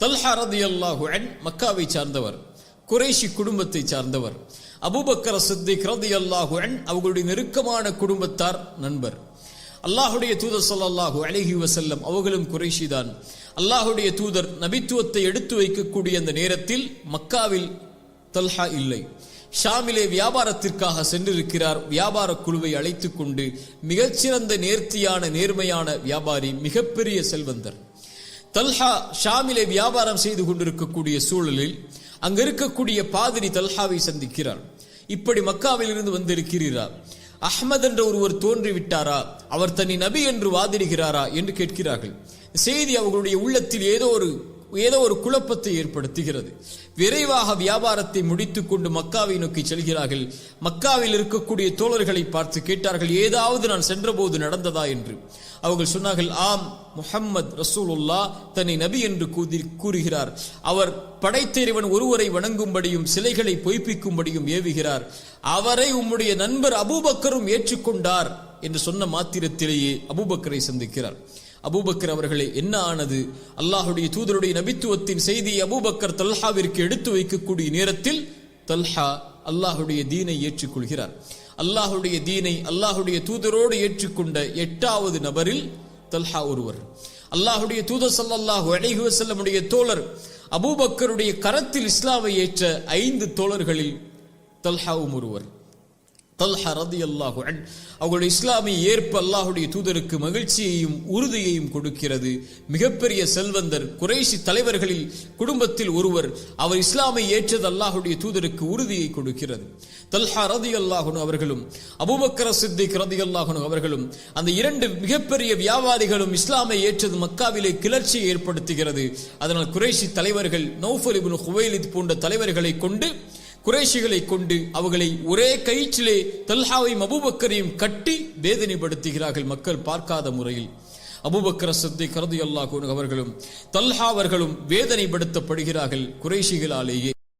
Talha ரலியல்லாஹு அன்ஹு மக்காவை சார்ந்தவர், குறைஷி குடும்பத்தை சார்ந்தவர். அபூபக்கர் சித்திக் ரலியல்லாஹு அன்ஹு அவர்களுடைய நெருக்கமான குடும்பத்தார், நண்பர். அல்லாஹுடைய தூதர் ஸல்லல்லாஹு அலைஹி வஸல்லம் அவர்களும் குறைஷி தான். அல்லாஹுடைய தூதர் நபித்துவத்தை எடுத்து வைக்கக்கூடிய அந்த நேரத்தில் மக்காவில் தல்ஹா இல்லை. ஷாமிலே வியாபாரத்திற்காக சென்றிருக்கிறார். வியாபார குழுவை அழைத்துக் கொண்டு, மிகச்சிறந்த நேர்த்தியான நேர்மையான வியாபாரி, மிகப்பெரிய செல்வந்தர். தல்ஹா ஷாமிலே வியாபாரம் செய்து கொண்டிருக்கக்கூடிய சூழலில் அங்க இருக்கக்கூடிய பாதிரி தல்ஹாவை சந்திக்கிறார். இப்படி மக்காவில் இருந்து வந்திருக்கிறீரா, அஹ்மத் என்ற ஒருவர் தோன்றிவிட்டாரா, அவர் தன்னை நபி என்று வாதிடுகிறாரா என்று கேட்கிறார்கள். செய்தி அவர்களுடைய உள்ளத்தில் ஏதோ ஒரு குழப்பத்தை ஏற்படுத்துகிறது. விரைவாக வியாபாரத்தை முடித்துக் கொண்டு மக்காவை நோக்கி செல்கிறார்கள். மக்காவில் இருக்கக்கூடிய தோழர்களை பார்த்து கேட்டார்கள், ஏதாவது நான் சென்றபோது நடந்ததா என்று. அவர்கள் சொன்னார்கள், ஆம், முஹம்மது ரசூலுல்லாஹ் தன்னை நபி என்று கூறுகிறார். அவர் படைத்தறிவன் ஒருவரை வணங்கும்படியும் சிலைகளை பொய்ப்பிக்கும்படியும் ஏவுகிறார். அவரை உம்முடைய நண்பர் அபூபக்கரும் ஏற்றுக்கொண்டார் என்று சொன்ன மாத்திரத்திலேயே அபூபக்கரை சந்திக்கிறார். அபூபக்கர் அவர்களே, என்ன ஆனது? அல்லாஹுடைய தூதருடைய நபித்துவத்தின் செய்தியை அபூபக்கர் தல்ஹாவிற்கு எடுத்து வைக்கக்கூடிய நேரத்தில் தல்ஹா அல்லாஹுடைய தீனை ஏற்றுக்கொள்கிறார். அல்லாஹுடைய தீனை அல்லாஹுடைய தூதரோடு ஏற்றுக்கொண்ட 8வது நபரில் தல்ஹா ஒருவர். அல்லாஹுடைய தூதர் ஸல்லல்லாஹு அலைஹி வஸல்லமுடைய தோழர் அபூபக்கருடைய கரத்தில் இஸ்லாமை ஏற்ற 5 தோழர்களில் தல்ஹாவும் ஒருவர். தல்ஹா ரலியல்லாஹு அன்ஹு அவர்களுடைய இஸ்லாமை ஏற்ப அல்லாஹுடைய தூதருக்கு மகிழ்ச்சியையும் உறுதியையும் கொடுக்கிறது. மிகப்பெரிய செல்வந்தர், குறைஷி தலைவர்களில் குடும்பத்தில் ஒருவர். அவர் இஸ்லாமை ஏற்றது அல்லாஹுடைய தூதருக்கு உறுதியை கொடுக்கிறது. தல்ஹா ரலியல்லாஹு அன்ஹு அவர்களும் அபூபக்கர் சித்திக் ரலியல்லாஹு அன்ஹு அவர்களும், அந்த 2 மிகப்பெரிய வியாபாரிகளும் இஸ்லாமை ஏற்றது மக்காவிலே கிளர்ச்சியை ஏற்படுத்துகிறது. அதனால் குறைஷி தலைவர்கள் நௌஃபல் இப்னு குவைலித் போன்ற தலைவர்களை கொண்டு, குறைஷிகளை கொண்டு அவர்களை ஒரே கயிற்றிலே தல்ஹாவையும் அபூபக்கரையும் கட்டி வேதனைப்படுத்துகிறார்கள், மக்கள் பார்க்காத முறையில். அபூபக்கர் சித்திக் ரலியல்லாஹு அன்ஹு அவர்களும் தல்ஹா அவர்களும் வேதனைப்படுத்தப்படுகிறார்கள் குறைஷிகளாலேயே.